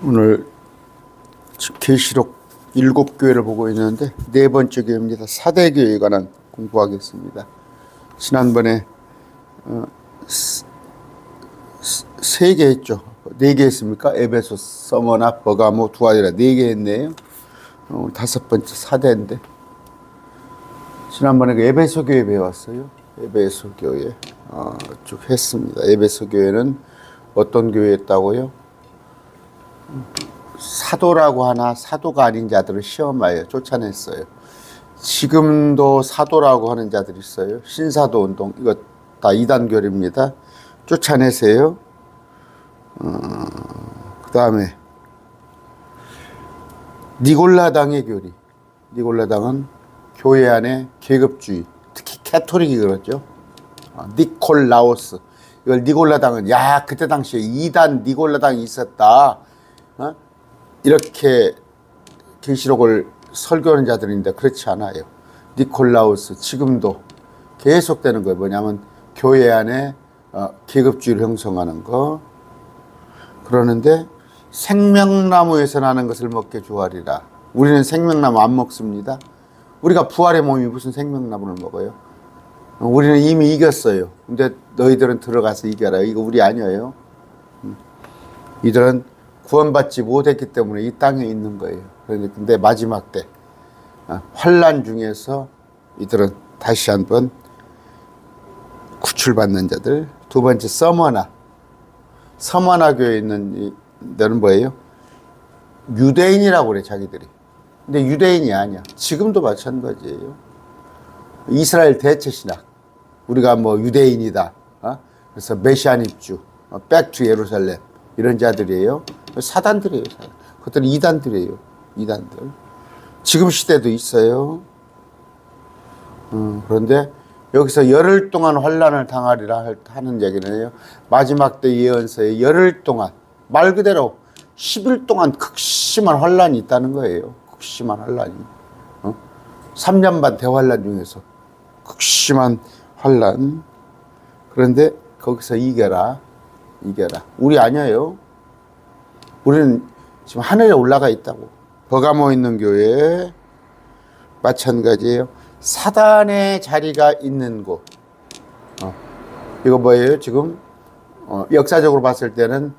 오늘 계시록 7교회를 보고 있는데 네 번째 교회입니다. 사대교회에 관한 공부하겠습니다. 지난번에 세 개 했죠. 네 개 했습니까? 에베소, 서머나, 버가모, 두아디라 네 개 했네요. 다섯 번째 사대인데 지난번에 그 에베소 교회 배웠어요. 에베소 교회 쭉 했습니다. 에베소 교회는 어떤 교회였다고요? 사도라고 하나 사도가 아닌 자들을 시험하여 쫓아냈어요. 지금도 사도라고 하는 자들이 있어요. 신사도 운동, 이거 다 이단교리입니다. 쫓아내세요. 그 다음에 니골라당의 교리. 니골라당은 교회 안에 계급주의, 특히 캐토릭이 그렇죠. 니콜라오스. 이걸 니골라당은 야 그때 당시에 이단 니골라당이 있었다. 이렇게 계시록을 설교하는 자들인데 그렇지 않아요. 니콜라우스 지금도 계속되는 거예요. 뭐냐면 교회 안에 계급주의를 형성하는 거. 그러는데 생명나무에서 나는 것을 먹게 주하리라. 우리는 생명나무 안 먹습니다. 우리가 부활의 몸이 무슨 생명나무를 먹어요? 우리는 이미 이겼어요. 근데 너희들은 들어가서 이겨라. 이거 우리 아니에요. 이들은 구원받지 못했기 때문에 이 땅에 있는 거예요. 그런데 마지막 때 환난 중에서 이들은 다시 한번 구출받는 자들. 두 번째 서머나 교회에 있는 데는 뭐예요? 유대인이라고 그래 자기들이. 근데 유대인이 아니야. 지금도 마찬가지예요. 이스라엘 대체 신학. 우리가 뭐 유대인이다. 그래서 메시아닉주, 백투 예루살렘 이런 자들이에요. 사단들이에요. 그것들은 이단들이에요. 이단들. 지금 시대도 있어요. 그런데 여기서 열흘 동안 환난을 당하리라 하는 얘기는요. 마지막 때 예언서에 열흘 동안 말 그대로 10일 동안 극심한 환난이 있다는 거예요. 극심한 환난이. 3년 반 대환란 중에서 극심한 환난. 그런데 거기서 이겨라. 우리 아니에요. 우리는 지금 하늘에 올라가 있다고. 버가모 있는 교회 마찬가지예요. 사단의 자리가 있는 곳. 이거 뭐예요? 지금 역사적으로 봤을 때는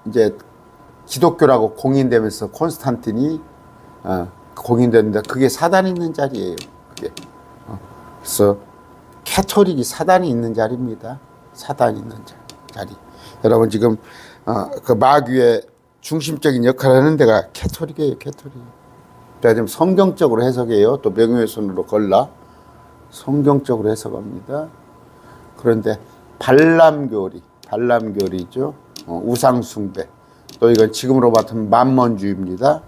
이제 기독교라고 공인되면서 콘스탄틴이 공인됐는데 그게 사단이 있는 자리예요. 그게. 그래서 캐토릭이 사단이 있는 자리입니다. 사단이 있는 자리. 여러분 지금 그 마귀의 중심적인 역할을 하는 데가 캐토릭이에요. 캐토릭. 제가 지금 성경적으로 해석해요. 또 명예훼손으로 걸라. 성경적으로 해석합니다. 그런데 발람교리죠. 우상숭배. 또 이건 지금으로 봤으면 만몬주의입니다.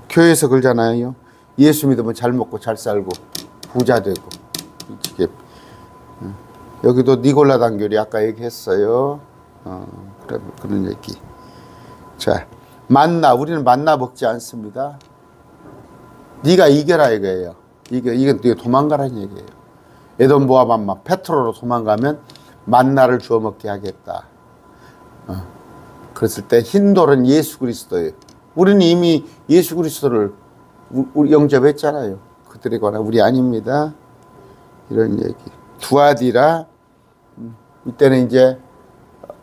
교회에서 그러잖아요. 예수 믿으면 잘 먹고 잘 살고 부자 되고. 여기도 니골라당 교리 아까 얘기했어요. 그런 얘기. 자, 우리는 만나 먹지 않습니다. 네가 이겨라 이거예요. 이건 네가 도망가라는 얘기예요. 에돔 모압 암마 페트로로 도망가면 만나를 주워 먹게 하겠다. 그랬을 때 흰돌은 예수 그리스도예요. 우리는 이미 예수 그리스도를 영접했잖아요. 그들에 관한 우리 아닙니다. 이런 얘기. 두아디라 이때는 이제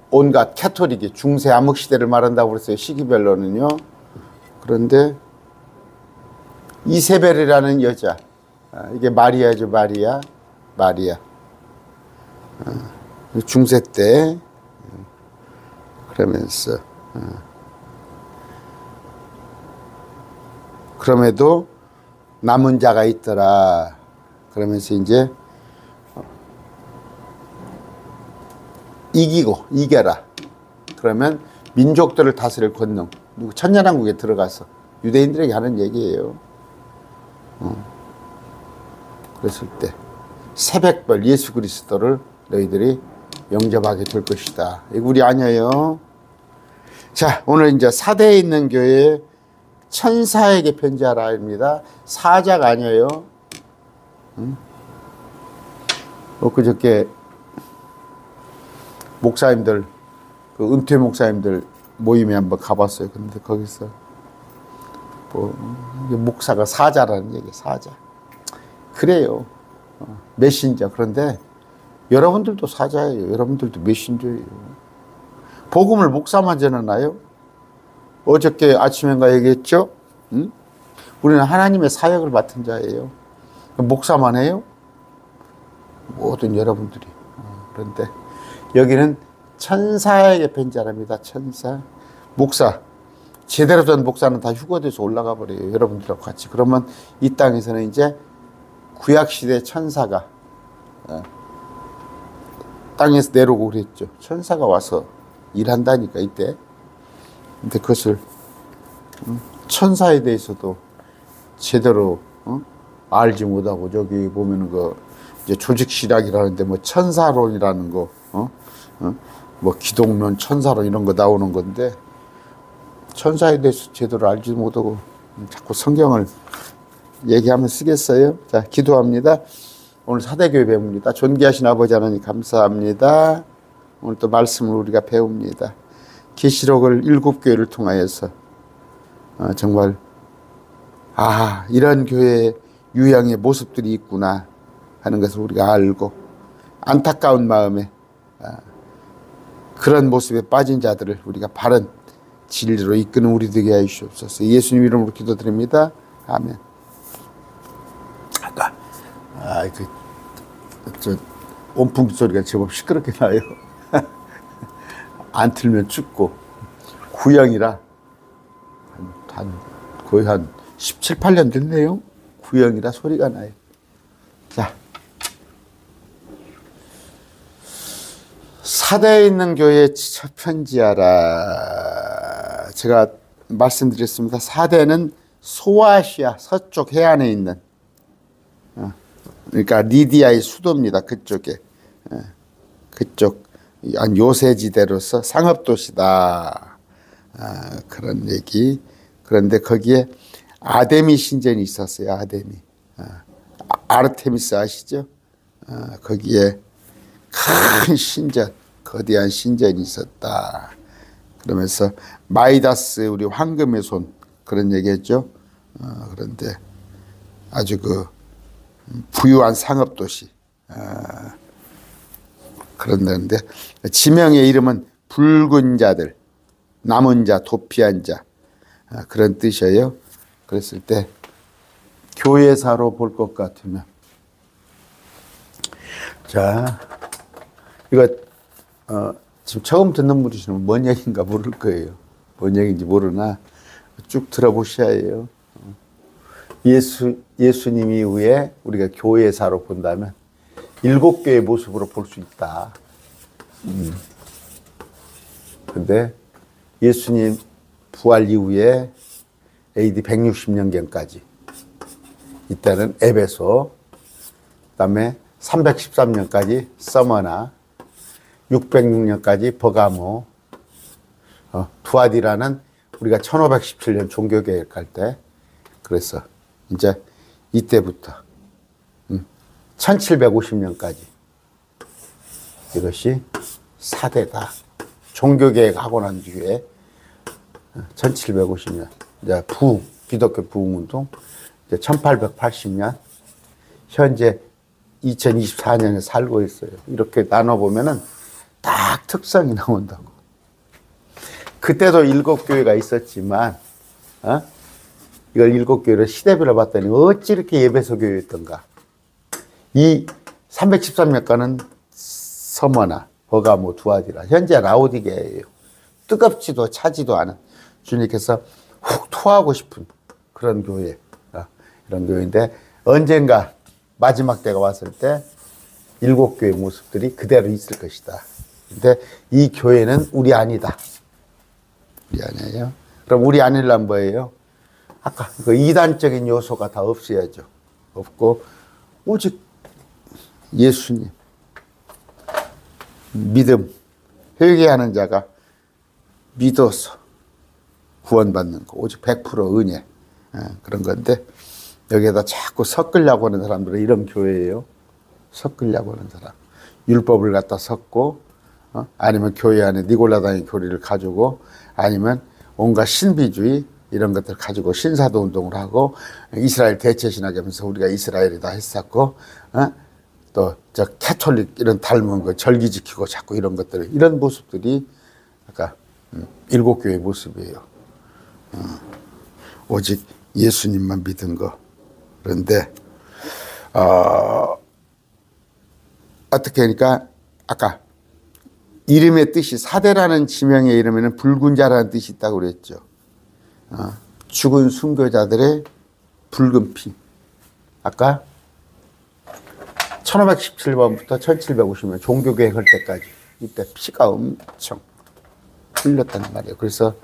온갖 캐토릭이 중세 암흑 시대를 말한다고 그랬어요. 시기별로는요. 그런데 이세벨이라는 여자, 이게 마리아죠. 마리아. 중세 때 그러면서 그럼에도 남은 자가 있더라. 그러면서 이제 이겨라. 그러면 민족들을 다스릴 권능. 천년왕국에 들어가서 유대인들에게 하는 얘기예요. 그랬을 때 새벽별 예수 그리스도를 너희들이 영접하게 될 것이다. 이거 우리 아니에요. 자, 오늘 이제 사대에 있는 교회 천사에게 편지하라입니다. 사자가 아니에요. 그저께 목사님들, 그 은퇴 목사님들 모임에 한번 가봤어요. 그런데 거기서 뭐 목사가 사자라는 얘기, 사자. 그래요. 메신저. 그런데 여러분들도 사자예요. 여러분들도 메신저예요. 복음을 목사만 전하나요? 어저께 아침인가 얘기했죠? 응? 우리는 하나님의 사역을 맡은 자예요. 목사만 해요? 모든 여러분들이. 그런데 여기는 천사에게 뵌자랍니다. 천사. 목사. 제대로 된 목사는 다 휴거돼서 올라가 버려요. 여러분들하고 같이. 그러면 이 땅에서는 이제 구약시대 천사가 땅에서 내려오고 그랬죠. 천사가 와서 일한다니까 이때. 근데 그것을 천사에 대해서도 제대로 알지 못하고 저기 보면은 그 이제 조직실학이라는데 뭐 천사론이라는 거, 뭐 기독론, 천사론 이런 거 나오는 건데 천사에 대해서 제대로 알지 못하고 자꾸 성경을 얘기하면 쓰겠어요? 자, 기도합니다. 오늘 사대교회 배웁니다. 존귀하신 아버지 하나님 감사합니다. 오늘 또 말씀을 우리가 배웁니다. 계시록을 7교회를 통하여서 정말 이런 교회의 유형의 모습들이 있구나 하는 것을 우리가 알고 안타까운 마음에 그런 모습에 빠진 자들을 우리가 바른 진리로 이끄는 우리 되게 하여 주옵소서. 예수님 이름으로 기도드립니다. 아멘. 아까 저 온풍기 소리가 제법 시끄럽게 나요. 안 틀면 춥고 구형이라 거의 한 17, 18년 됐네요. 구형이라 소리가 나요. 자, 사대에 있는 교회에 편지하라. 제가 말씀드렸습니다. 사대는 소아시아 서쪽 해안에 있는 그러니까 리디아의 수도입니다. 그쪽에 그쪽 요새지대로서 상업도시다. 그런 얘기. 그런데 거기에 아데미 신전이 있었어요. 아데미. 아르테미스 아시죠? 거기에 큰 신전, 거대한 신전이 있었다. 그러면서 마이다스 우리 황금의 손 그런 얘기했죠. 그런데 아주 그 부유한 상업도시. 그런다는데 지명의 이름은 붉은 자들, 남은 자, 도피한 자 그런 뜻이에요. 그랬을 때 교회사로 볼 것 같으면 자 이거 지금 처음 듣는 분이시면 뭔 얘기인가 모를 거예요. 뭔 얘기인지 모르나 쭉 들어보셔야 해요. 예수님 이후에 우리가 교회사로 본다면 7개의 모습으로 볼 수 있다. 근데 예수님 부활 이후에 AD 160년경까지 이때는 에베소, 그다음에 313년까지 서머나, 606년까지 버가모, 두아디라는 우리가 1517년 종교개혁 할 때 그래서 이제 이때부터 1750년까지 이것이 사대다. 종교개혁하고 난 뒤에 1750년 이제 기독교 부흥운동 이제 1880년 현재 2024년에 살고 있어요. 이렇게 나눠보면은 딱 특성이 나온다고. 그때도 7교회가 있었지만 이걸 7교회를 시대별로 봤더니 어찌 이렇게 예배소 교회였던가. 이 313년간은 서머나, 버가모, 두아디라. 현재 라오디게예요. 뜨겁지도 차지도 않은 주님께서 훅 토하고 싶은 그런 교회. 이런 교회인데 언젠가 마지막 때가 왔을 때 7교회 모습들이 그대로 있을 것이다. 근데 이 교회는 우리 아니다. 우리 아니에요. 그럼 우리 아니란 뭐예요? 아까 그 이단적인 요소가 다 없어야죠. 없고 오직 예수님, 믿음, 회개하는 자가 믿어서 구원받는 거, 오직 100% 은혜 그런 건데 여기에다 자꾸 섞으려고 하는 사람들은 이런 교회예요. 섞으려고 하는 사람. 율법을 갖다 섞고 아니면 교회 안에 니골라당의 교리를 가지고 아니면 온갖 신비주의 이런 것들 가지고 신사도 운동을 하고 이스라엘 대체신학 하면서 우리가 이스라엘이다 했었고 또 저 캐톨릭 이런 닮은 거 절기 지키고 자꾸 이런 것들 이런 모습들이 아까 일곱 교회의 모습이에요. 오직 예수님만 믿은 거. 그런데 어떻게 하니까 아까 이름의 뜻이 사대라는 지명의 이름에는 붉은 자라는 뜻이 있다고 그랬죠. 죽은 순교자들의 붉은 피. 아까 1517번부터 1750년 종교개혁 할 때까지 이때 피가 엄청 흘렸단 말이에요. 그래서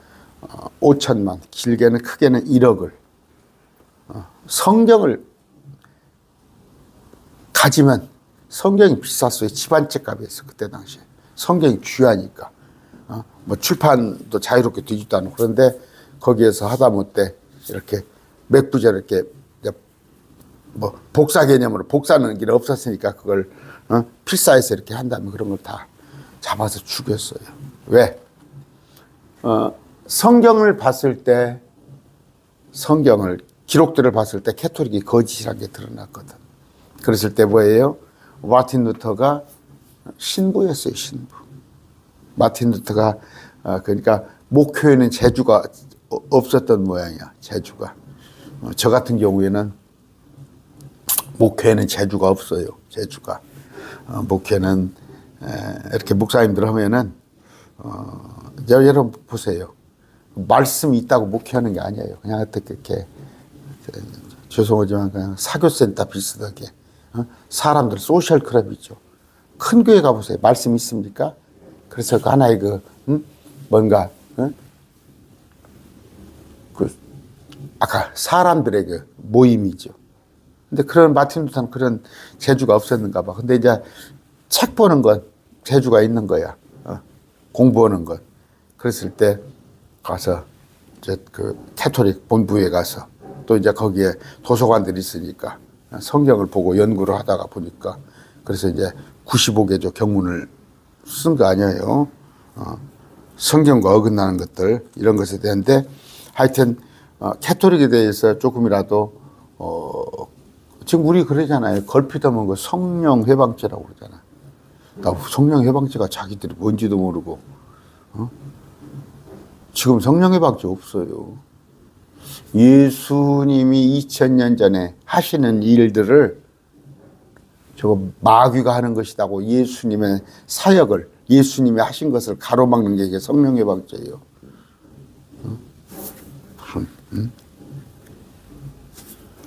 5천만, 길게는 크게는 1억을 성경을 가지면 성경이 비쌌어요. 집안채 값이었어 그때 당시에. 성경이 귀하니까. 뭐 출판도 자유롭게 되지도 않고 그런데 거기에서 하다못해 이렇게 맥부제를 이렇게 뭐 복사 개념으로 복사하는 게 없었으니까 그걸 필사해서 이렇게 한다면 그런 걸 다 잡아서 죽였어요. 왜? 성경을 봤을 때 성경을 기록들을 봤을 때 캐톨릭이 거짓이라는 게 드러났거든. 그랬을 때 뭐예요? 마틴 루터가 신부였어요. 신부. 마틴 루터가 그러니까 목회에는 재주가 없었던 모양이야. 재주가. 저 같은 경우에는 목회에는 재주가 없어요. 재주가. 목회는 이렇게 목사님들 하면은 여러분 보세요. 말씀이 있다고 목회하는 게 아니에요. 그냥 어떻게 이렇게 죄송하지만 그냥 사교센터 비슷하게 사람들 소셜 클럽이죠. 큰 교회 가보세요. 말씀 있습니까? 그래서 그 하나의 뭔가 그 아까 사람들의 그 모임이죠. 근데 그런 마틴 루터는 그런 재주가 없었는가 봐. 근데 이제 책 보는 건 재주가 있는 거야. 공부하는 건. 그랬을 때 가서 이제 그 캐톨릭 본부에 가서 또 이제 거기에 도서관들이 있으니까 성경을 보고 연구를 하다가 보니까 그래서 이제 95개조 경문을 쓴 거 아니에요. 성경과 어긋나는 것들 이런 것에 대한데 하여튼 캐톨릭에 대해서 조금이라도 지금 우리 그러잖아요. 걸핏하면 그 성령 해방죄라고 그러잖아. 나 성령 해방죄가 자기들이 뭔지도 모르고 지금 성령 해방죄 없어요. 예수님이 2000년 전에 하시는 일들을 저거 마귀가 하는 것이라고 예수님의 사역을 예수님이 하신 것을 가로막는 게 이게 성령 해방죄예요. 무슨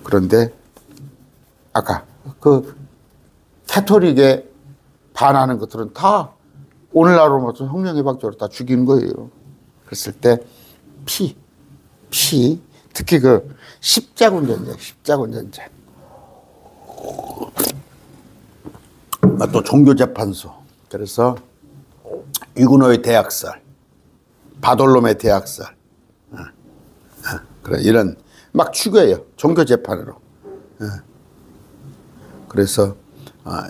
그런데 아까 그 캐톨릭에 반하는 것들은 다 오늘날로 봐서 성령 해방죄로 다 죽이는 거예요. 그랬을 때 피 특히 그 십자군 전쟁 또 종교재판소 그래서 유그노의 대학살 바돌롬의 대학살 그래 이런 막 죽여요. 종교재판으로. 그래서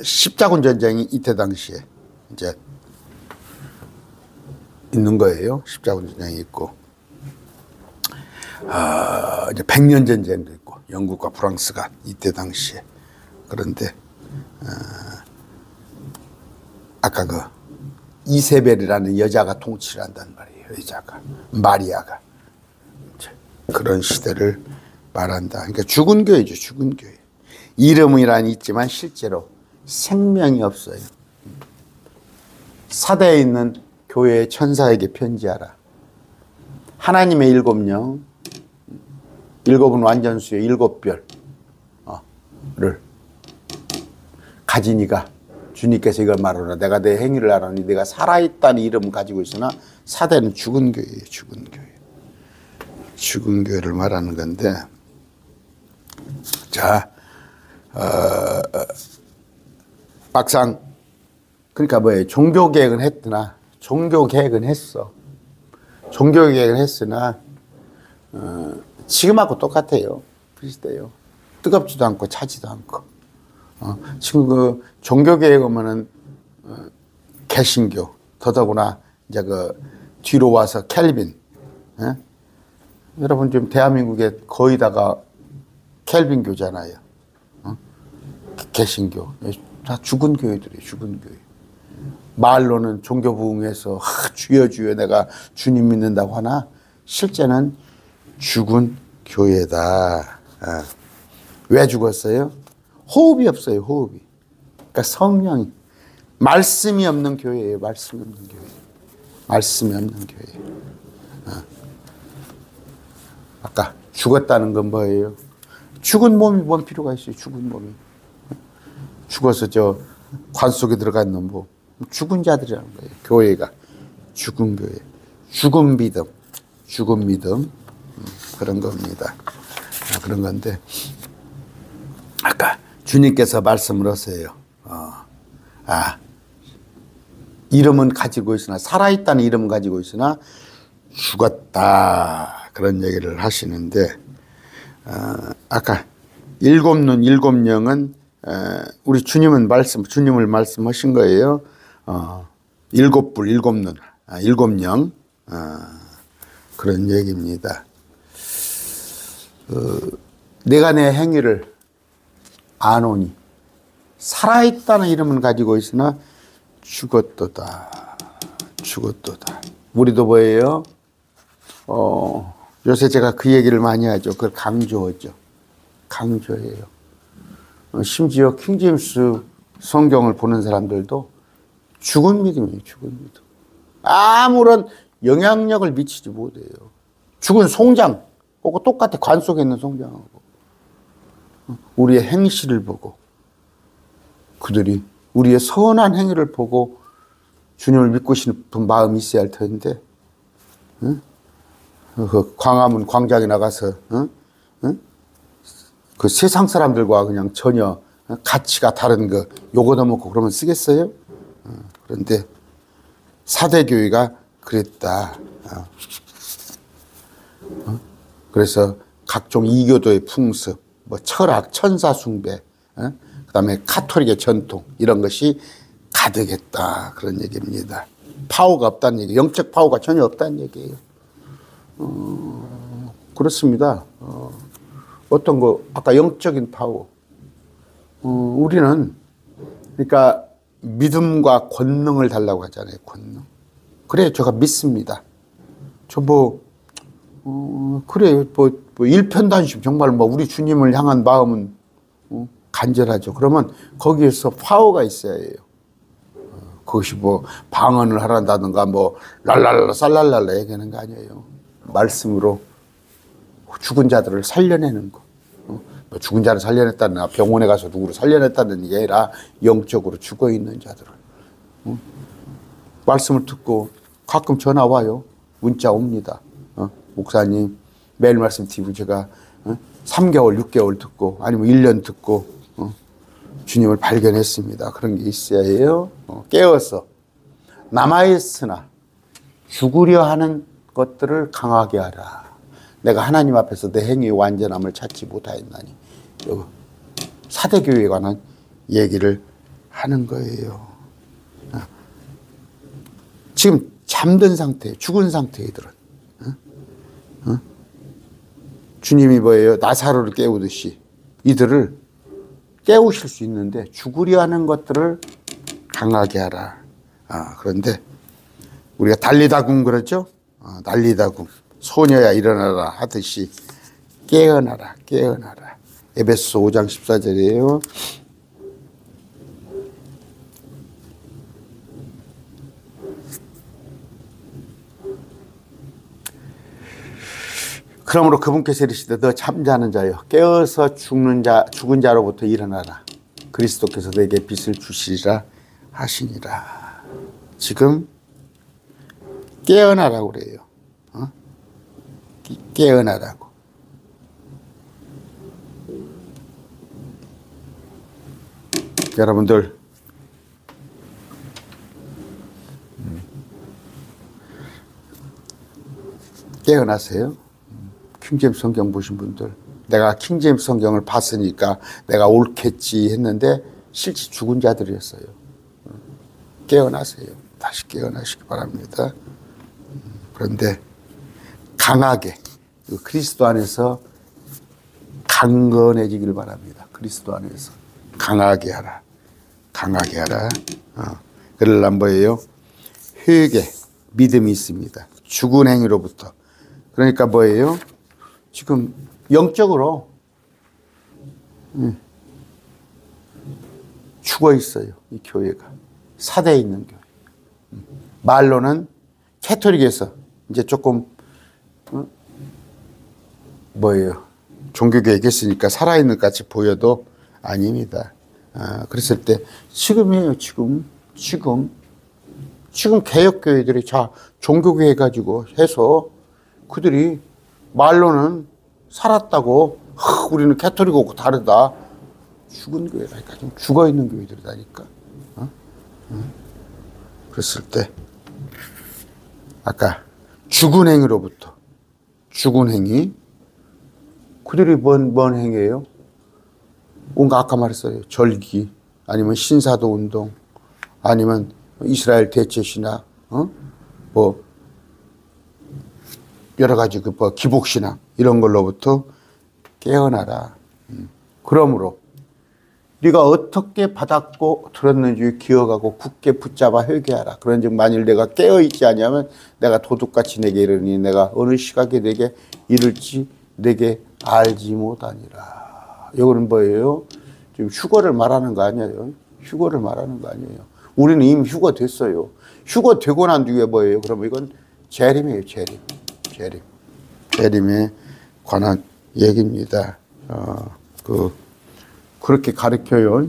십자군 전쟁이 이때 당시에 이제 있는 거예요. 십자군 전쟁이 있고 이제 백년 전쟁도 있고 영국과 프랑스가 이때 당시에 그런데 아까 그 이세벨이라는 여자가 통치를 한단 말이에요. 여자가 마리아가 그런 시대를 말한다. 그러니까 죽은 교회죠. 죽은 교회. 이름이란 있지만 실제로 생명이 없어요. 사대에 있는 교회의 천사에게 편지하라. 하나님의 일곱 영, 일곱은 완전수의 일곱 별을 가진 이가 주님께서 이걸 말하노라. 내가 내 행위를 알아니 내가 살아있다는 이름을 가지고 있으나 사대는 죽은 교회예요. 죽은 교회. 죽은 교회를 말하는 건데 자 막상 그러니까 뭐예요? 종교개혁은 했으나 종교개혁은 했어. 종교개혁을 했으나 지금하고 똑같아요. 비슷해요. 뜨겁지도 않고 차지도 않고. 지금 그 종교개혁 하면은 개신교, 더더구나 이제 그 뒤로 와서 켈빈. 예? 여러분 지금 대한민국에 거의 다가 켈빈교잖아요. 어? 개신교. 다 죽은 교회들이에요. 죽은 교회. 말로는 종교 부흥회에서 주여 주여 내가 주님 믿는다고 하나 실제는 죽은 교회다. 아. 왜 죽었어요? 호흡이 없어요. 호흡이. 그러니까 성령이 말씀이 없는 교회예요. 말씀이 없는 교회. 말씀이 없는 교회. 아. 아까 죽었다는 건 뭐예요? 죽은 몸이 뭔 필요가 있어요? 죽은 몸이. 죽어서 저 관 속에 들어간 놈 뭐. 죽은 자들이라는 거예요. 교회가. 죽은 교회. 죽은 믿음. 죽은 믿음. 그런 겁니다. 그런 건데. 아까 주님께서 말씀을 하세요. 이름은 가지고 있으나, 살아있다는 이름은 가지고 있으나, 죽었다. 그런 얘기를 하시는데, 아까 일곱 눈, 일곱 영은, 우리 주님을 말씀하신 거예요. 일곱 불, 일곱 눈, 일곱 영, 그런 얘기입니다. 내가 내 행위를 아노니, 살아있다는 이름은 가지고 있으나, 죽었도다. 죽었도다. 우리도 뭐예요? 요새 제가 그 얘기를 많이 하죠. 그걸 강조하죠. 강조해요. 심지어 킹제임스 성경을 보는 사람들도 죽은 믿음이에요. 죽은 믿음. 아무런 영향력을 미치지 못해요. 죽은 송장, 그거 똑같아. 관 속에 있는 송장하고. 우리의 행실을 보고, 그들이 우리의 선한 행위를 보고 주님을 믿고 싶은 마음이 있어야 할 텐데, 응? 그 광화문 광장에 나가서, 응? 응? 그 세상 사람들과 그냥 전혀 가치가 다른 거 요거 넣어먹고 그러면 쓰겠어요? 그런데 사대교회가 그랬다. 그래서 각종 이교도의 풍습, 뭐 철학, 천사 숭배, 그다음에 카톨릭의 전통 이런 것이 가득했다. 그런 얘기입니다. 파워가 없다는 얘기, 영적 파워가 전혀 없다는 얘기예요. 그렇습니다. 어떤 거 아까 영적인 파워. 우리는 그러니까 믿음과 권능을 달라고 하잖아요. 권능. 그래, 제가 믿습니다. 저 그래, 일편단심 정말 우리 주님을 향한 마음은 간절하죠. 그러면 거기에서 파워가 있어야 해요. 그것이 방언을 하란다든가 랄랄라 쌀랄랄라 얘기하는 거 아니에요. 말씀으로 죽은 자들을 살려내는 거. 죽은 자를 살려냈다는, 병원에 가서 누구를 살려냈다는 게 아니라 영적으로 죽어 있는 자들을. 말씀을 듣고 가끔 전화 와요. 문자 옵니다. 목사님, 매일 말씀 TV 제가 3개월, 6개월 듣고 아니면 1년 듣고 주님을 발견했습니다. 그런 게 있어야 해요. 깨어서 남아있으나 죽으려 하는 것들을 강하게 하라. 내가 하나님 앞에서 내 행위의 완전함을 찾지 못하였나니. 사대교회에 관한 얘기를 하는 거예요. 지금 잠든 상태, 죽은 상태 이들은. 주님이 뭐예요? 나사로를 깨우듯이 이들을 깨우실 수 있는데 죽으려 하는 것들을 강하게 하라. 그런데 우리가 달리다굼 그러죠? 달리다굼. 소녀야 일어나라 하듯이 깨어나라, 깨어나라. 에베소서 5장 14절이에요. 그러므로 그분께서 이르시되 너 잠자는 자여 깨어서 죽은 자로부터 일어나라. 그리스도께서 너에게 빛을 주시리라 하시니라. 지금 깨어나라고 그래요. 깨어나라고. 여러분들 깨어나세요. 킹제임스 성경 보신 분들, 내가 킹제임스 성경을 봤으니까 내가 옳겠지 했는데 실제 죽은 자들이었어요. 깨어나세요. 다시 깨어나시기 바랍니다. 그런데 강하게 그리스도 안에서 강건해지길 바랍니다. 그리스도 안에서 강하게 하라. 강하게 하라. 그러려면 뭐예요? 회개, 믿음이 있습니다. 죽은 행위로부터. 그러니까 뭐예요? 지금 영적으로 죽어 있어요. 이 교회가. 사대에 있는 교회. 말로는 캐톨릭에서 이제 조금 뭐예요? 종교개혁했으니까 살아있는 것 같이 보여도 아닙니다. 그랬을 때 지금이에요. 지금 개혁교회들이 종교교회 가지고 해서 그들이 말로는 살았다고 우리는 캐톨릭하고 다르다. 죽은 교회라니까. 좀 죽어있는 교회들이라니까. 그랬을 때 아까 죽은 행위로부터 죽은 행위 그들이 뭔 행위예요? 뭔가 아까 말했어요. 절기 아니면 신사도 운동 아니면 이스라엘 대체신학 뭐 여러 가지 기복신앙 이런 걸로부터 깨어나라. 그러므로 네가 어떻게 받았고 들었는지 기억하고 굳게 붙잡아 회개하라. 그런즉 만일 내가 깨어있지 아니하면 내가 도둑같이 내게 이르니 내가 어느 시각에 내게 이를지 내게 알지 못하니라. 이거는 뭐예요? 지금 휴거를 말하는 거 아니에요? 휴거를 말하는 거 아니에요? 우리는 이미 휴거 됐어요. 휴거 되고 난 뒤에 뭐예요? 그러면 이건 재림이에요. 재림에 관한 얘기입니다. 그렇게 가르쳐요. 요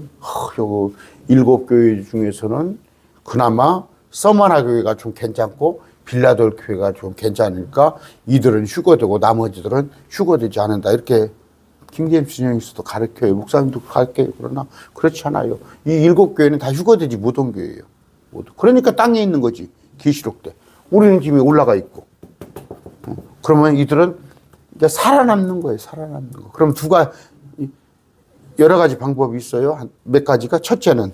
7교회 중에서는 그나마 서머나 교회가 좀 괜찮고 빌라돌 교회가 좀 괜찮으니까 이들은 휴거되고 나머지들은 휴거되지 않는다. 이렇게 킹제임스 신약에서도 가르쳐요. 목사님도 가르쳐요. 그러나 그렇지 않아요. 이 7교회는 다 휴거되지 못한 교회예요. 모두. 그러니까 땅에 있는 거지. 계시록 때. 우리는 지금 올라가 있고. 그러면 이들은 이제 살아남는 거예요. 살아남는 거. 그럼 여러 가지 방법이 있어요. 몇 가지가 첫째는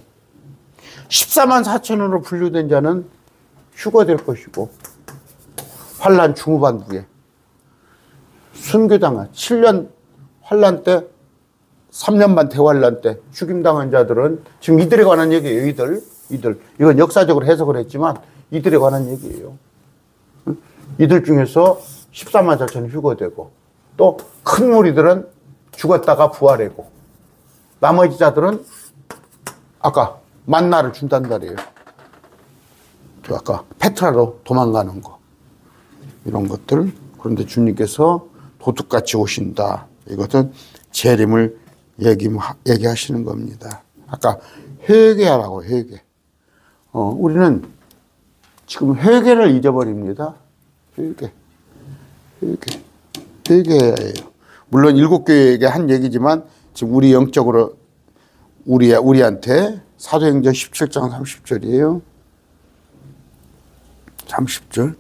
14만 4천으로 분류된 자는 휴거될 것이고 환란 중후반부에 순교당한 7년 환란 때 3년 반 대환란 때 죽임당한 자들은 지금 이들에 관한 얘기예요. 이들 이건 역사적으로 해석을 했지만 이들에 관한 얘기예요. 이들 중에서 14만 4천은 휴거되고 또 큰 무리들은 죽었다가 부활하고 나머지 자들은 아까 만나를 준단 말이에요. 아까 페트라로 도망가는 거 이런 것들. 그런데 주님께서 도둑같이 오신다. 이것은 재림을 얘기하시는 겁니다. 아까 회개하라고 회개. 우리는 지금 회개를 잊어버립니다. 회개해야 해요. 물론 7교회에게 한 얘기지만 지금 우리 영적으로 우리한테 사도행전 17장 30절이에요. 30절.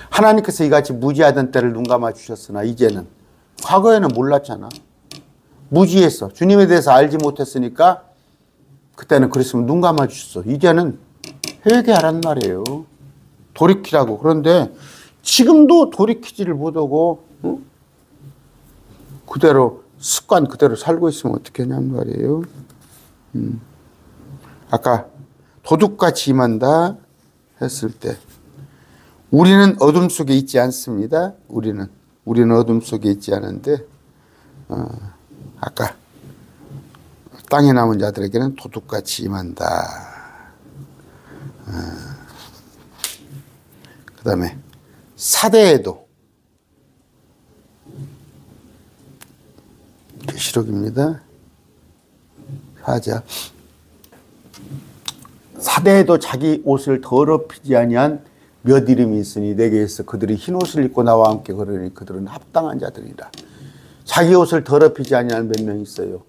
하나님께서 이같이 무지하던 때를 눈감아 주셨으나 이제는 과거에는 몰랐잖아. 무지했어. 주님에 대해서 알지 못했으니까 그때는 그랬으면 눈감아 주셨어. 이제는 회개하란 말이에요. 돌이키라고. 그런데 지금도 돌이키지를 못하고 그대로 습관 그대로 살고 있으면 어떻게 하냐는 말이에요. 아까 도둑같이 임한다 했을 때 우리는 어둠 속에 있지 않습니다. 우리는 어둠 속에 있지 않은데 아까 땅에 남은 자들에게는 도둑같이 임한다. 그 다음에 사대에도 계시록입니다. 4장. 사대에도 자기 옷을 더럽히지 아니한 몇 이름이 있으니 내게 있어 그들이 흰 옷을 입고 나와 함께 걸으니 그들은 합당한 자들이라. 자기 옷을 더럽히지 아니한 몇 명 있어요.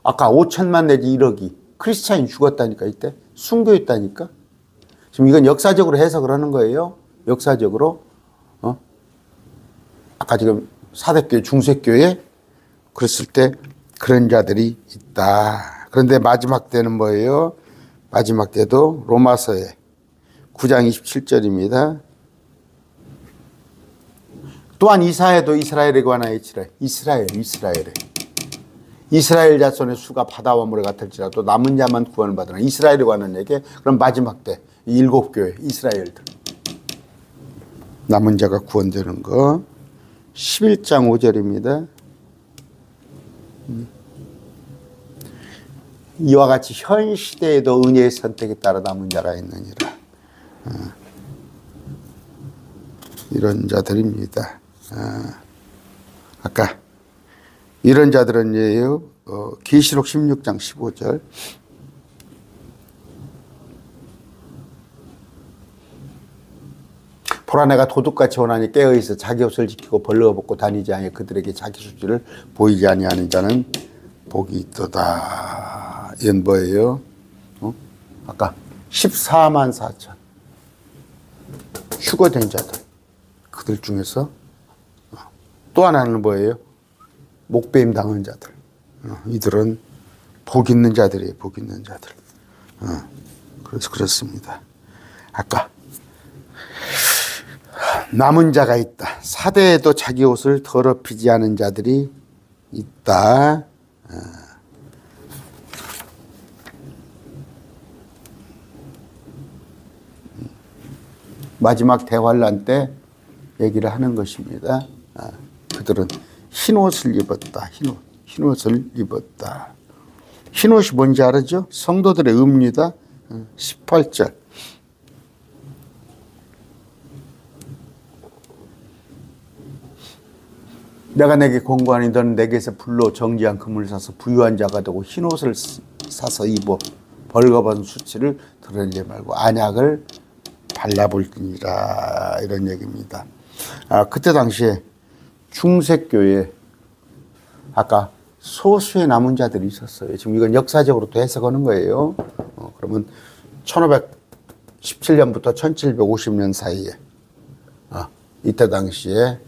아까 5천만 내지 1억이 크리스찬이 죽었다니까. 이때 순교했다니까. 지금 이건 역사적으로 해석을 하는 거예요. 역사적으로. 아까 지금 사대교회 중세교회 그랬을 때 그런 자들이 있다. 그런데 마지막 때는 뭐예요? 마지막 때도 로마서의 9장 27절입니다. 또한 이사야도 이스라엘에 관하여 이르시되 이스라엘 자손의 수가 바다와 물에 같을지라도 남은 자만 구원을 받으나 이스라엘에 관한 얘기. 그럼 마지막 때 7교회 이스라엘들 남은 자가 구원되는 거. 11장 5절입니다. 이와 같이 현 시대에도 은혜의 선택에 따라 남은 자가 있느니라. 이런 자들입니다. 아까 이런 자들은 예요. 계시록 16장 15절. 보라 내가 도둑같이 오나니 깨어있어 자기 옷을 지키고 벌거벗고 다니지 아니하여 그들에게 자기 수치를 보이지 아니하는 자는 복이 있도다. 이건 뭐예요? 아까 14만 4천 휴거된 자들, 그들 중에서 또 하나는 뭐예요? 목배임 당한 자들. 이들은 복 있는 자들이에요. 복 있는 자들. 그래서 그렇습니다. 아까 남은 자가 있다. 사대에도 자기 옷을 더럽히지 않은 자들이 있다. 마지막 대환란 때 얘기를 하는 것입니다. 그들은 흰옷을 입었다. 흰옷을 입었다. 흰옷이 뭔지 알았죠? 성도들의 의입니다. 18절. 내가 내게 권고하니 너는 내게서 불로 정지한 금을 사서 부유한 자가 되고 흰옷을 사서 입어 벌거벗은 수치를 드러내지 말고 안약을 발라볼지니라. 이런 얘기입니다. 그때 당시에 중세교회에 아까 소수의 남은 자들이 있었어요. 지금 이건 역사적으로 또 해석하는 거예요. 그러면 1517년부터 1750년 사이에 이때 당시에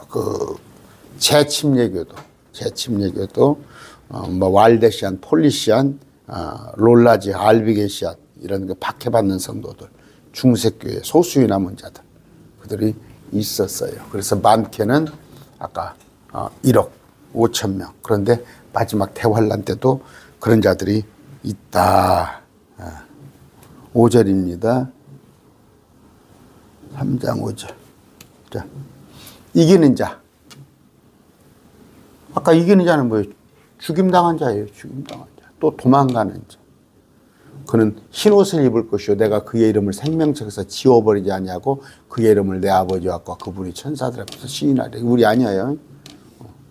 그 재침례교도 뭐 waldensian, 폴리시안, 롤라지, 알비게시안 이런 거 박해받는 성도들, 중세교회 소수의 남은 자들 그들이 있었어요. 그래서 많게는 아까 1억 5천 명. 그런데 마지막 대환란 때도 그런 자들이 있다. 5절입니다. 3장 5절. 자, 이기는 자. 아까 이기는 자는 뭐예요? 죽임당한 자예요. 죽임당한 자. 또 도망가는 자. 그는 흰옷을 입을 것이요 내가 그의 이름을 생명책에서 지워버리지 아니하고 그의 이름을 내 아버지와 그분이 천사들 앞에서 시인하리. 우리 아니에요.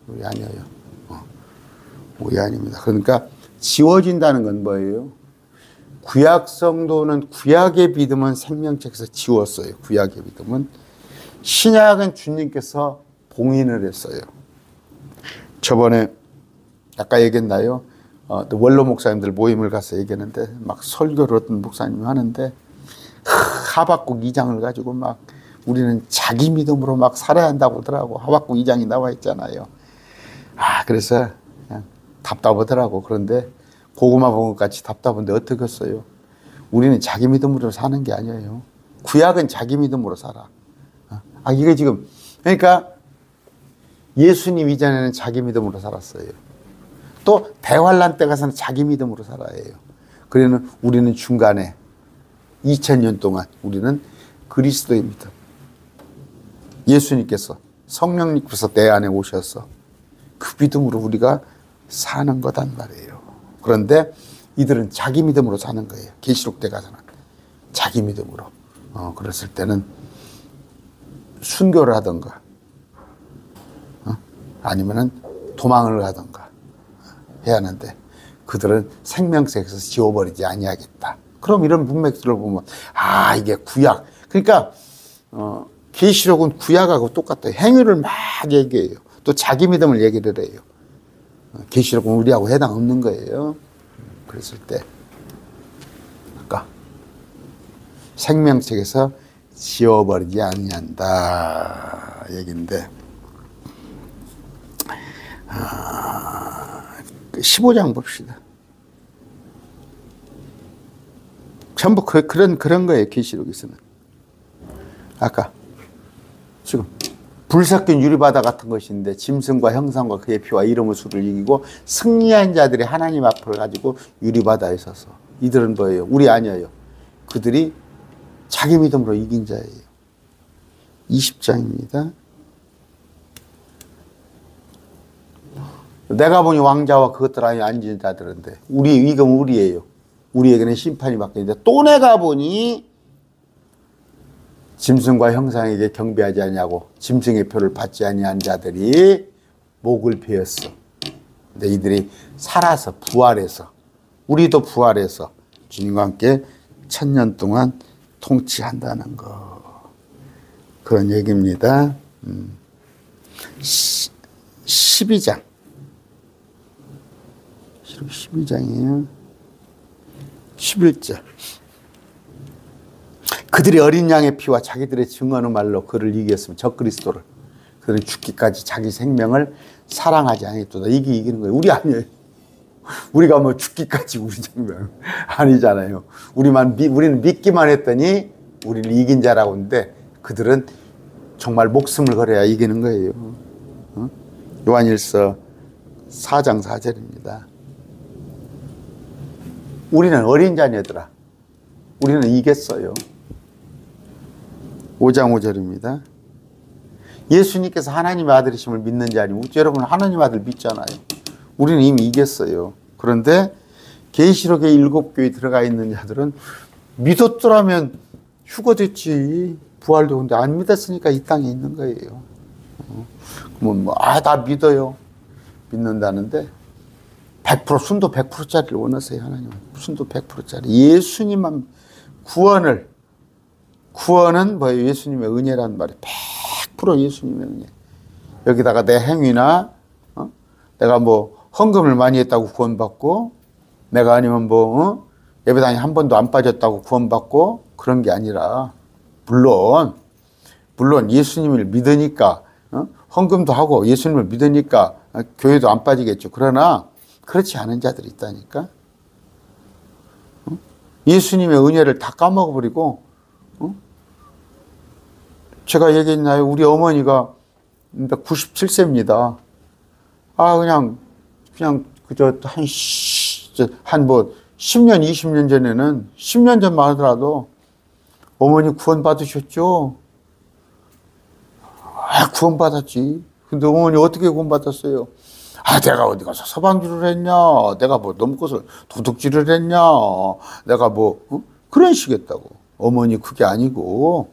우리 아니에요. 우리 아닙니다. 그러니까 지워진다는 건 뭐예요? 구약 성도는 구약의 믿음은 생명책에서 지웠어요. 구약의 믿음은. 신약은 주님께서 봉인을 했어요. 저번에 아까 얘기했나요? 원로 목사님들 모임을 가서 얘기했는데 막 설교를 어떤 목사님이 하는데 하박국 2장을 가지고 막 우리는 자기 믿음으로 막 살아야 한다고 하더라고. 하박국 2장이 나와 있잖아요. 그래서 그냥 답답하더라고. 그런데 고구마 본 것 같이 답답한데 어떻겠어요? 우리는 자기 믿음으로 사는 게 아니에요. 구약은 자기 믿음으로 살아. 이게 지금 그러니까 예수님 이전에는 자기 믿음으로 살았어요. 또 대환란 때 가서는 자기 믿음으로 살아야 해요. 그러면 우리는 중간에 2000년 동안 우리는 그리스도의 믿음. 예수님께서 성령님께서 내 안에 오셔서 그 믿음으로 우리가 사는 거단 말이에요. 그런데 이들은 자기 믿음으로 사는 거예요. 계시록 때 가서는 자기 믿음으로. 그랬을 때는 순교를 하던가 아니면은 도망을 가던가 해야 하는데 그들은 생명책에서 지워버리지 아니하겠다. 그럼 이런 문맥들을 보면 이게 구약. 그러니까 계시록은 구약하고 똑같아요. 행위를 막 얘기해요. 또 자기 믿음을 얘기를 해요. 계시록은 우리하고 해당 없는 거예요. 그랬을 때 아까 생명책에서 지워버리지 아니한다 얘기인데 15장 봅시다. 전부 그런 거예요. 계시록에서는. 아까 지금 불 섞인 유리바다 같은 것인데 짐승과 형상과 그의 피와 이름의 수를 이기고 승리한 자들이 하나님 앞을 가지고 유리바다에 서서 이들은 뭐예요? 우리 아니에요. 그들이 자기 믿음으로 이긴 자예요. 20장입니다. 내가 보니 왕자와 그것들 안에 앉은 자들인데 우리의 위금은 우리예요. 우리에게는 심판이 맡겨있는데 또 내가 보니 짐승과 형상에게 경배하지 아니하고 짐승의 표를 받지 아니한 자들이 목을 베었어. 근데 이들이 살아서 부활해서 우리도 부활해서 주님과 함께 1000년 동안 통치한다는 거. 그런 얘기입니다. 12장. 12장이에요. 11절. 그들이 어린 양의 피와 자기들의 증언의 말로 그를 이겼으면 저 그리스도를 그들은 죽기까지 자기 생명을 사랑하지 않았도다. 이게 이기는 거예요. 우리 아니에요. 우리가 뭐 죽기까지 우리 생명 아니잖아요. 우리는 믿기만 했더니 우리는 이긴 자라고 하는데 그들은 정말 목숨을 걸어야 이기는 거예요. 요한일서 4장 4절입니다. 우리는 어린 자녀들아. 우리는 이겼어요. 5장 5절입니다. 예수님께서 하나님의 아들이심을 믿는 자니 여러분 하나님 아들 믿잖아요. 우리는 이미 이겼어요. 그런데 계시록의 7교에 들어가 있는 자들은 믿었더라면 휴거됐지. 부활도 근데 안 믿었으니까 이 땅에 있는 거예요. 나 믿어요. 믿는다는데 100% 순도 100%짜리를 원하세요. 하나님은 순도 100%짜리 예수님만 구원은 뭐예요? 예수님의 은혜라는 말이에요. 100% 예수님의 은혜. 여기다가 내 행위나 내가 뭐 헌금을 많이 했다고 구원받고 내가 아니면 뭐 예배당에 한 번도 안 빠졌다고 구원받고 그런 게 아니라 물론 예수님을 믿으니까 헌금도 하고 예수님을 믿으니까 교회도 안 빠지겠죠. 그러나 그렇지 않은 자들이 있다니까. 예수님의 은혜를 다 까먹어버리고 제가 얘기했나요? 우리 어머니가 97세입니다. 그냥 그저 한 뭐 10년, 20년 전에는 10년 전만 하더라도 어머니 구원 받으셨죠? 구원 받았지. 근데 어머니 어떻게 구원 받았어요? 내가 어디 가서 서방질을 했냐? 내가 뭐 넘고서 도둑질을 했냐? 내가 뭐 그런 식이었다고. 어머니 그게 아니고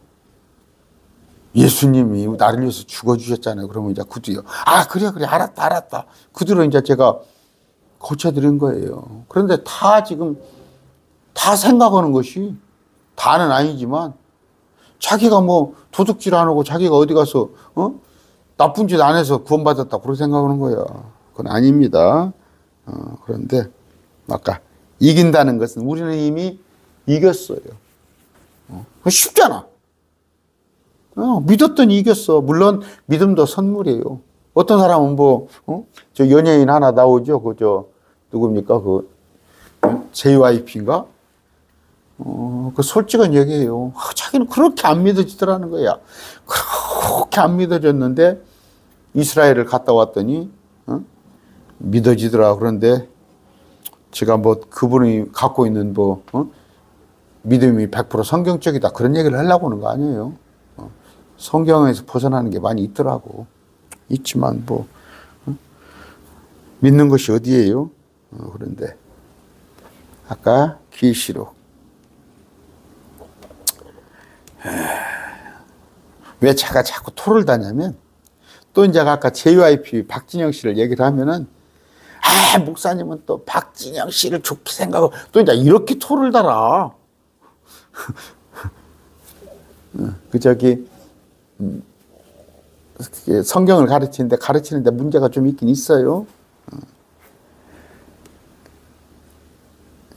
예수님이 나를 위해서 죽어주셨잖아요. 그러면 이제 그들이요. 그래 알았다. 그들은 이제 제가 고쳐드린 거예요. 그런데 지금 다 생각하는 것이 다는 아니지만 자기가 뭐 도둑질 안 하고 자기가 어디 가서 나쁜 짓 안 해서 구원받았다 그렇게 생각하는 거야. 그건 아닙니다. 그런데 아까 이긴다는 것은 우리는 이미 이겼어요. 쉽잖아. 믿었더니 이겼어. 물론 믿음도 선물이에요. 어떤 사람은 저 연예인 하나 나오죠. 누굽니까? JYP인가? 그 솔직한 얘기예요. 자기는 그렇게 안 믿어지더라는 거야. 그렇게 안 믿어졌는데 이스라엘을 갔다 왔더니 믿어지더라. 그런데 제가 그분이 갖고 있는 믿음이 100% 성경적이다. 그런 얘기를 하려고 하는 거 아니에요. 성경에서 벗어나는 게 많이 있더라고. 있지만 믿는 것이 어디예요? 그런데 아까 계시록 왜 제가 자꾸 토를 다냐면 또 이제 아까 JYP 박진영 씨를 얘기를 하면은 목사님은 또 박진영 씨를 좋게 생각하고 또 이제 이렇게 토를 달아. 성경을 가르치는데 문제가 좀 있긴 있어요.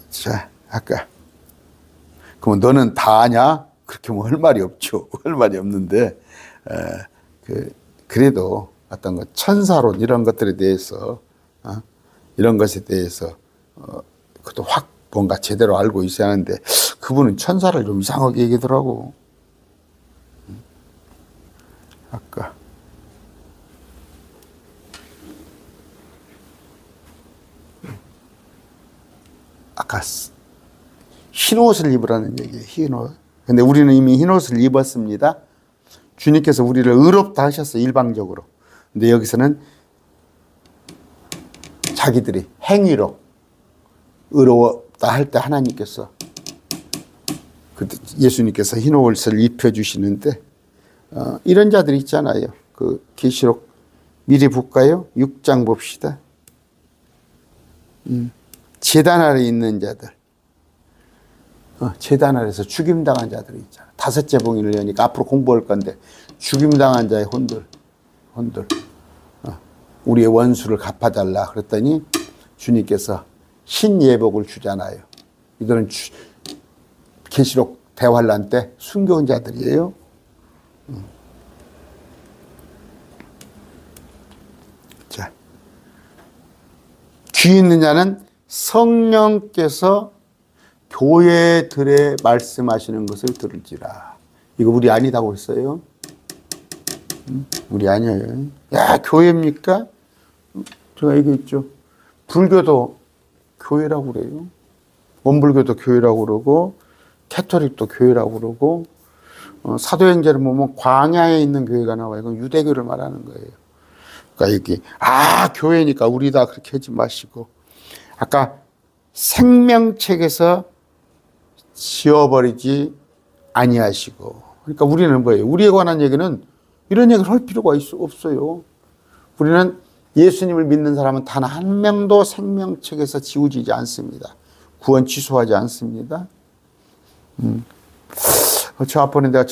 자, 아까 그러면 너는 다 아냐? 그렇게 할 말이 없죠. 할 말이 없는데 그래도 어떤 것 천사론 이런 것들에 대해서 이런 것에 대해서 그것도 확 뭔가 제대로 알고 있어야 하는데 그분은 천사를 좀 이상하게 얘기하더라고. 아까 흰 옷을 입으라는 얘기예요. 흰 옷. 근데 우리는 이미 흰 옷을 입었습니다. 주님께서 우리를 의롭다 하셨어요. 일방적으로. 근데 여기서는 자기들이 행위로 의롭다 할 때 하나님께서 예수님께서 흰 옷을 입혀주시는데 이런 자들이 있잖아요. 그 계시록 미리 볼까요? 6장 봅시다. 제단 아래 있는 자들, 제단 아래서 죽임당한 자들이 있잖아. 다섯째 봉인을 여니까 앞으로 공부할 건데 죽임당한 자의 혼들, 우리의 원수를 갚아달라 그랬더니 주님께서 흰 예복을 주잖아요. 이들은 계시록 대환란 때 순교한 자들이에요. 자, 귀 있는 자는 성령께서 교회들에 말씀하시는 것을 들을지라. 이거 우리 아니다고 했어요. 우리 아니에요. 야, 교회입니까? 제가 얘기했죠. 불교도 교회라고 그래요. 원불교도 교회라고 그러고 캐토릭도 교회라고 그러고 사도행전을 보면 광야에 있는 교회가 나와요. 이건 유대교를 말하는 거예요. 그러니까 이게 교회니까 우리다 그렇게 하지 마시고 아까 생명책에서 지워버리지 아니하시고. 그러니까 우리는 뭐예요? 우리에 관한 얘기는 이런 얘기를 할 필요가 없어요. 우리는 예수님을 믿는 사람은 단 한 명도 생명책에서 지워지지 않습니다. 구원 취소하지 않습니다. 저 앞번에 내가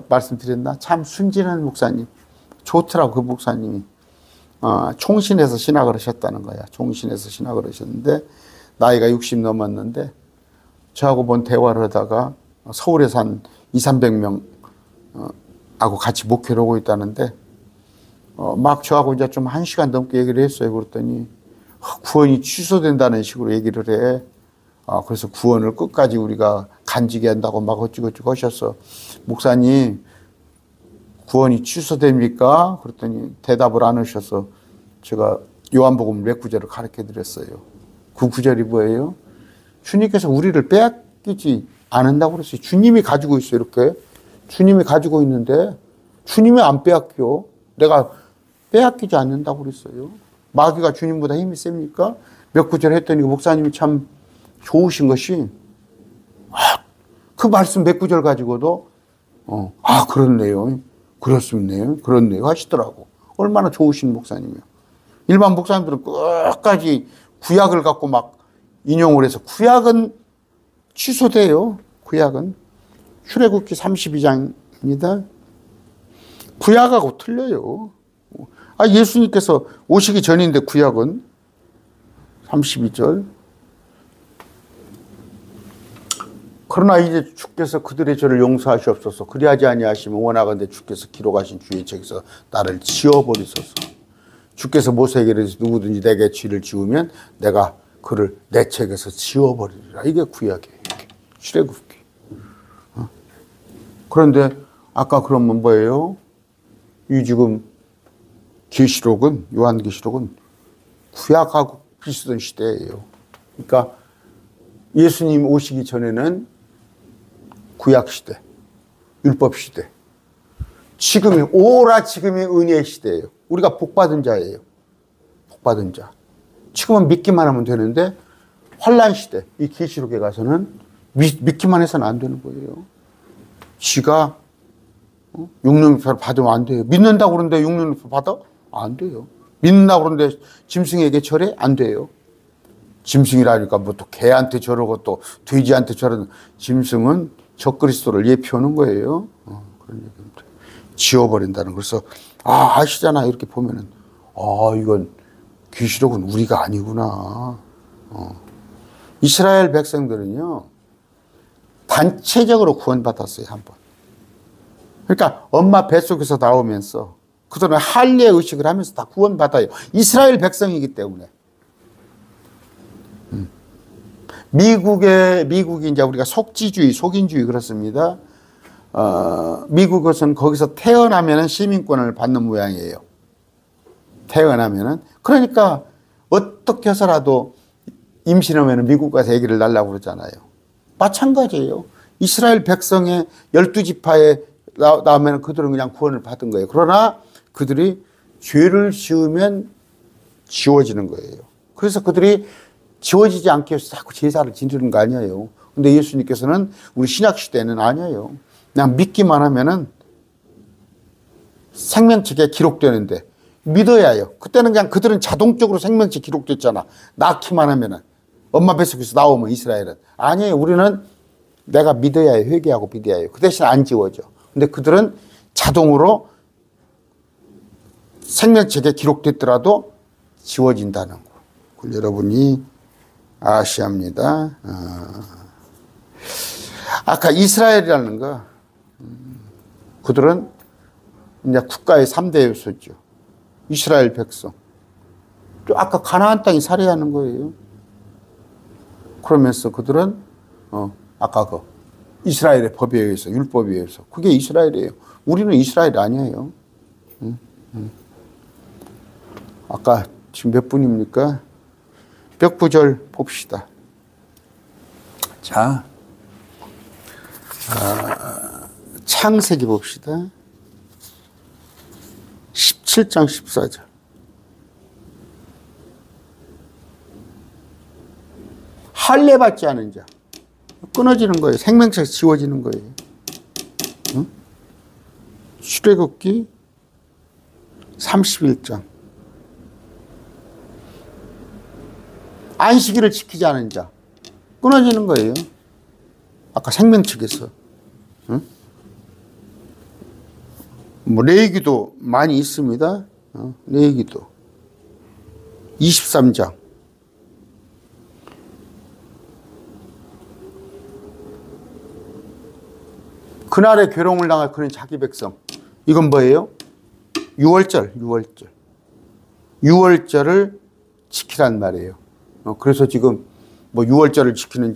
말씀드렸나? 참 순진한 목사님. 좋더라고, 그 목사님이. 총신에서 신학을 하셨다는 거야. 총신에서 신학을 하셨는데, 나이가 60 넘었는데, 저하고 본 대화를 하다가 서울에서 한 200~300명 하고 같이 목회를 하고 있다는데, 막 저하고 이제 좀 1시간 넘게 얘기를 했어요. 그랬더니, 구원이 취소된다는 식으로 얘기를 해. 그래서 구원을 끝까지 우리가 간직해야 한다고 막 어찌고저찌고 하셨어. 목사님, 구원이 취소됩니까? 그랬더니 대답을 안 하셔서 제가 요한복음 몇 구절을 가르쳐 드렸어요. 그 구절이 뭐예요? 주님께서 우리를 빼앗기지 않는다고 그랬어요. 주님이 가지고 있어요, 이렇게. 주님이 가지고 있는데 주님이 안 빼앗겨. 내가 빼앗기지 않는다고 그랬어요. 마귀가 주님보다 힘이 셉니까? 몇 구절 했더니 목사님이 참 좋으신 것이 그 말씀 몇 구절 가지고도 그렇네요. 그렇네요 하시더라고. 얼마나 좋으신 목사님이요. 일반 목사님들은 끝까지 구약을 갖고 막 인용을 해서 구약은 취소돼요. 구약은. 출애굽기 32장입니다. 구약하고 틀려요. 예수님께서 오시기 전인데 구약은 32절. 그러나 이제 주께서 그들의 죄를 용서하시옵소서. 그리하지 아니하시면 원하건대 주께서 기록하신 주의 책에서 나를 지워버리소서. 주께서 모세에게 이르시되 누구든지 내게 죄를 지우면 내가 그를 내 책에서 지워버리리라. 이게 구약이에요. 출애굽기. 그런데 아까 그러면 뭐예요? 이 지금 계시록은, 요한계시록은 구약하고 비슷한 시대예요. 그러니까 예수님 오시기 전에는 구약 시대, 율법 시대. 지금이 은혜의 시대예요. 우리가 복받은 자예요. 복받은 자. 지금은 믿기만 하면 되는데 환란 시대, 이 계시록에 가서는 믿기만 해서는 안 되는 거예요. 지가 육륜유표를 받으면 안 돼요. 믿는다고 그러는데 육륜유표 받아? 안 돼요. 믿는다고 그러는데 짐승에게 절해? 안 돼요. 짐승이라니까 뭐 또 개한테 저러고 또 돼지한테 저러는. 짐승은 적그리스도를 예표하는 거예요. 그런 얘기입니다. 지워버린다는. 그래서 아시잖아. 이렇게 보면은 이건 계시록은 우리가 아니구나. 이스라엘 백성들은요 단체적으로 구원받았어요. 한번. 그러니까 엄마 뱃속에서 나오면서 그들은 할례 의식을 하면서 다 구원받아요. 이스라엘 백성이기 때문에. 미국이 이제 우리가 속지주의, 속인주의 그렇습니다. 미국은 거기서 태어나면은 시민권을 받는 모양이에요. 태어나면은. 그러니까 어떻게 해서라도 임신하면 미국 가서 아기를 낳으려고 그러잖아요. 마찬가지예요. 이스라엘 백성의 12지파에 나오면 그들은 그냥 구원을 받은 거예요. 그러나 그들이 죄를 지으면 지워지는 거예요. 그래서 그들이 지워지지 않기 위해서 자꾸 제사를 지르는 거 아니에요. 근데 예수님께서는 우리 신약시대에는 아니에요. 그냥 믿기만 하면은 생명책에 기록되는데 믿어야 해요. 그때는 그냥 그들은 자동적으로 생명책 기록됐잖아. 낳기만 하면은. 엄마 뱃속에서 나오면 이스라엘은. 아니에요. 우리는 내가 믿어야 해요. 회개하고 믿어야 해요. 그 대신 안 지워져. 근데 그들은 자동으로 생명책에 기록됐더라도 지워진다는 거. 그걸 여러분이 아셔야 합니다. 아까 이스라엘이라는 거, 그들은 이제 국가의 3대 요소죠. 이스라엘 백성. 또 아까 가나안 땅이 살해하는 거예요. 그러면서 그들은 아까 그 이스라엘의 법에 의해서, 율법에 의해서. 그게 이스라엘이에요. 우리는 이스라엘 아니에요. 아까 지금 몇 분입니까? 몇 구절 봅시다. 자, 창세기 봅시다. 17장 14절. 할례 받지 않은 자. 끊어지는 거예요. 생명체에서 지워지는 거예요. 응? 출애굽기 31장. 안식일을 지키지 않은 자. 끊어지는 거예요. 아까 생명책에서. 응? 뭐 레위기도 많이 있습니다. 레위기도 23장. 그날의 괴로움을 당할 그는 자기 백성. 이건 뭐예요? 유월절을 지키란 말이에요. 그래서 지금 뭐 유월절을 지키는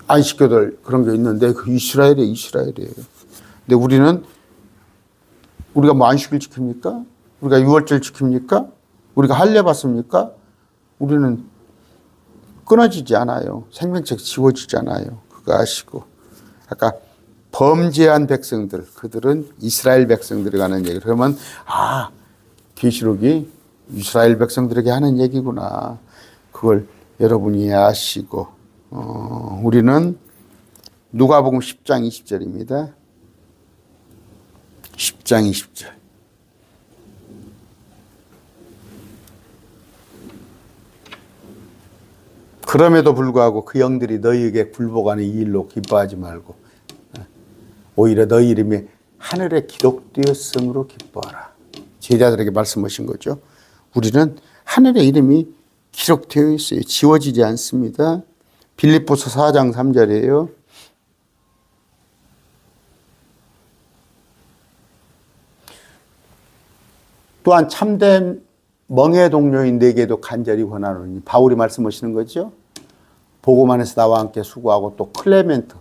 안식교들 그런 게 있는데 그 이스라엘이에요. 근데 우리가 뭐 안식일 지킵니까? 우리가 유월절 지킵니까? 우리가 할례 받습니까? 우리는 끊어지지 않아요. 생명책 지워지지 않아요. 그거 아시고. 아까 범죄한 백성들, 그들은 이스라엘 백성들이 하는 얘기. 그러면 계시록이 이스라엘 백성들에게 하는 얘기구나. 그걸 여러분이 아시고 우리는 누가복음 10장 20절입니다. 10장 20절. 그럼에도 불구하고 그 영들이 너희에게 굴복하는 이 일로 기뻐하지 말고 오히려 너희 이름이 하늘에 기록되었으므로 기뻐하라. 제자들에게 말씀하신 거죠. 우리는 하늘에 이름이 기록되어 있어요. 지워지지 않습니다. 빌립보서 4장 3절이에요. 또한 참된 멍에 동료인 내게도 간절히 권하노니 바울이 말씀하시는 거죠. 복음안에서 나와 함께 수고하고 또 클레멘트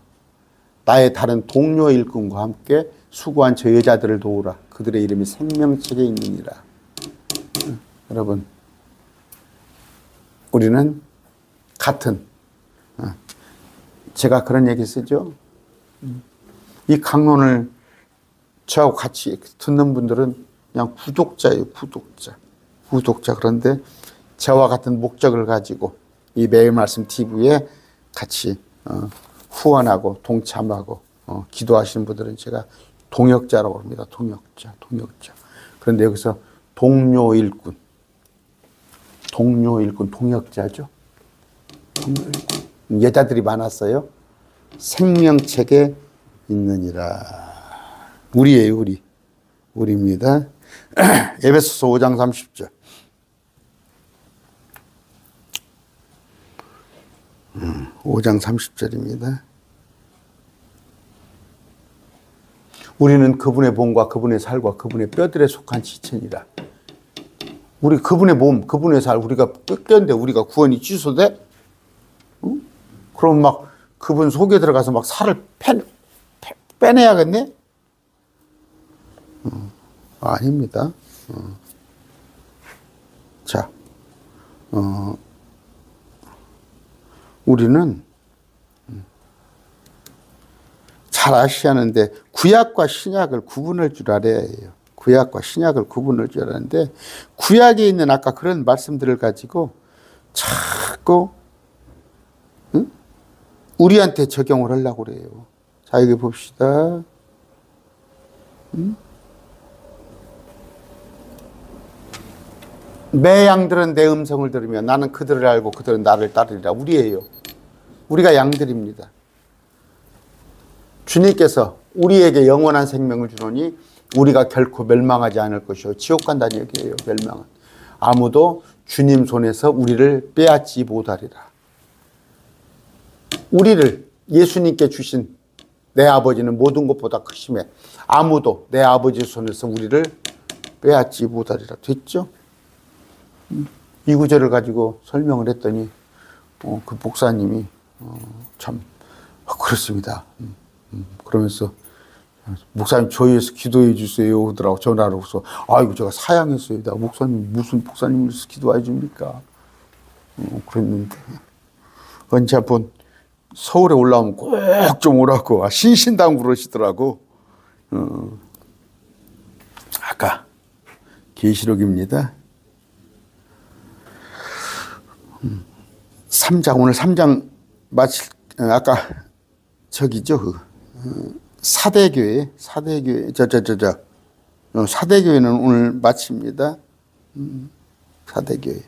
나의 다른 동료 일꾼과 함께 수고한 저 여자들을 도우라. 그들의 이름이 생명책에 있느니라. 여러분, 우리는 같은 제가 그런 얘기 쓰죠. 이 강론을 저하고 같이 듣는 분들은 그냥 구독자예요. 구독자. 그런데 저와 같은 목적을 가지고 이 매일 말씀 TV에 같이 후원하고 동참하고 기도하시는 분들은 제가 동역자라고 합니다. 동역자. 그런데 여기서 동료 일꾼, 동역자죠. 여자들이 많았어요. 생명책에 있느니라. 우리예요, 우리입니다. 에베소서 5장 30절. 5장 30절입니다. 우리는 그분의 몸과 그분의 살과 그분의 뼈들에 속한 지체니라. 우리 그분의 몸, 그분의 살, 우리가 뼈인데 우리가 구원이 취소돼? 그럼 막 그분 속에 들어가서 막 살을 빼내야겠네? 아닙니다. 자, 우리는 잘 아시는데 구약과 신약을 구분할 줄 알아야 해요. 구약과 신약을 구분할 줄 알았는데 구약에 있는 아까 그런 말씀들을 가지고 자꾸 우리한테 적용을 하려고 그래요. 자, 여기 봅시다. 내 양들은 내 음성을 들으며 나는 그들을 알고 그들은 나를 따르리라. 우리예요. 우리가 양들입니다. 주님께서 우리에게 영원한 생명을 주노니 우리가 결코 멸망하지 않을 것이요 지옥 간다는 얘기예요. 멸망은 아무도 주님 손에서 우리를 빼앗지 못하리라. 우리를 예수님께 주신 내 아버지는 모든 것보다 크심에 아무도 내 아버지 손에서 우리를 빼앗지 못하리라. 됐죠? 이 구절을 가지고 설명을 했더니 그 목사님이 참 그렇습니다. 그러면서 목사님 저희 위해서 기도해 주세요 하더라고. 전화로. 그래서 아이고 제가 사양했어요. 목사님 무슨 목사님을 위해서 기도해 줍니까? 그랬는데 언제 한번 서울에 올라오면 꼭 좀 오라고 신신당부를 그러시더라고. 아까 계시록입니다. 3장 오늘 3장 마칠 아까 저기죠. 사대교회 사대교회는 오늘 마칩니다. 사대교회.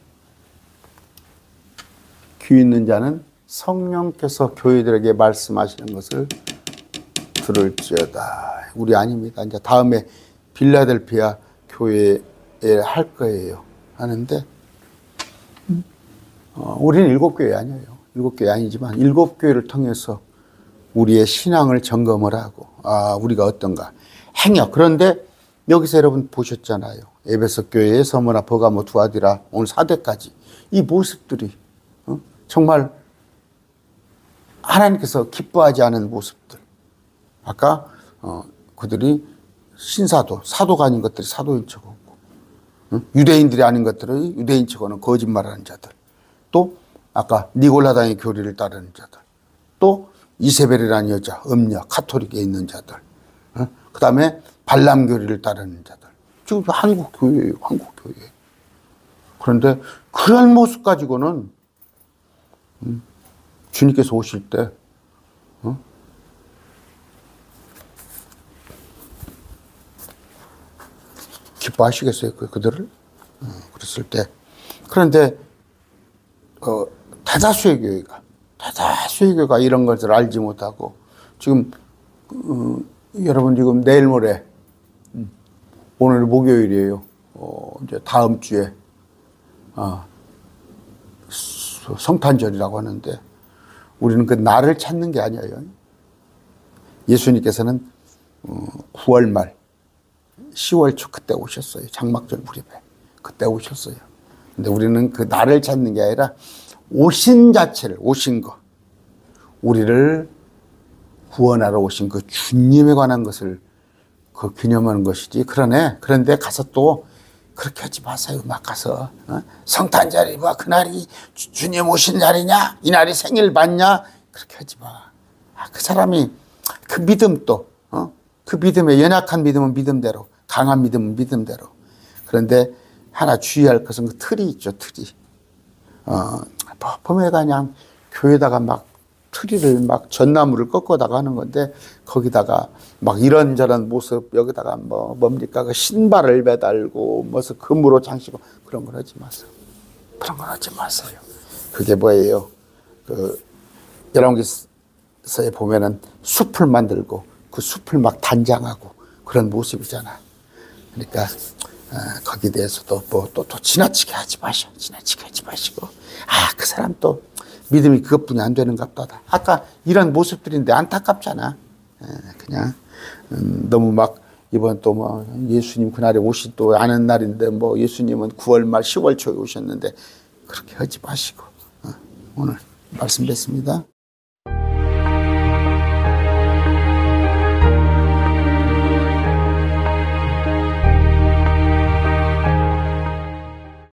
귀 있는 자는 성령께서 교회들에게 말씀하시는 것을 들을지어다. 우리 아닙니다. 이제 다음에 빌라델피아 교회에 할 거예요. 하는데 우리는 7교회 아니에요. 7교회 아니지만 7교회를 통해서 우리의 신앙을 점검을 하고 우리가 어떤가 행여. 그런데 여기서 여러분 보셨잖아요. 에베소 교회의 서머나 버가모 두아디라 오늘 4대까지 이 모습들이 정말 하나님께서 기뻐하지 않은 모습들. 아까 그들이 신사도 사도가 아닌 것들이 사도인 척하고 유대인들이 아닌 것들이 유대인 척하는 거짓말하는 자들. 또 아까 니골라당의 교리를 따르는 자들. 또 이세벨이라는 여자, 음녀, 카톨릭에 있는 자들. 그 다음에 발람 교리를 따르는 자들. 지금 한국 교회예요, 한국 교회. 그런데 그런 모습 가지고는 주님께서 오실 때 기뻐하시겠어요, 그들을? 그랬을 때. 그런데 대다수의 교회가 이런 것을 알지 못하고 지금 여러분 지금 내일 모레 오늘 목요일이에요. 이제 다음 주에 성탄절이라고 하는데 우리는 그 날을 찾는 게 아니에요. 예수님께서는 9월 말 10월 초 그때 오셨어요. 장막절 무렵에 그때 오셨어요. 근데 우리는 그 날을 찾는 게 아니라 오신 자체를, 오신 거, 우리를 구원하러 오신 그 주님에 관한 것을 그 기념하는 것이지. 그런데 가서 또 그렇게 하지 마세요. 막 가서 성탄절이 뭐 그날이 주님 오신 날이냐, 이 날이 생일 맞냐, 그렇게 하지 마. 그 사람이 그 믿음도 그 믿음의 연약한 믿음은 믿음대로, 강한 믿음은 믿음대로. 그런데 하나 주의할 것은 그 틀이 있죠, 틀이. 범회가 그냥 교회에다가 막 트리를 막 전나무를 꺾어다가 하는 건데 거기다가 막 이런저런 모습 여기다가 뭡니까 그 신발을 매달고 무슨 금으로 장식하고 그런 걸 하지 마세요. 그런 걸 하지 마세요. 그게 뭐예요? 그 열왕기서에 보면은 숲을 만들고 그 숲을 막 단장하고 그런 모습이잖아. 그러니까 거기에 대해서도 또 지나치게 하지 마셔. 지나치게 하지 마시고 그 사람 또 믿음이 그것뿐이 안 되는가 보다. 아까 이런 모습들인데 안타깝잖아. 그냥 너무 막 이번 또 뭐 예수님 그날에 오신 또 아는 날인데 뭐 예수님은 9월 말 10월 초에 오셨는데 그렇게 하지 마시고 오늘 말씀 뵙습니다.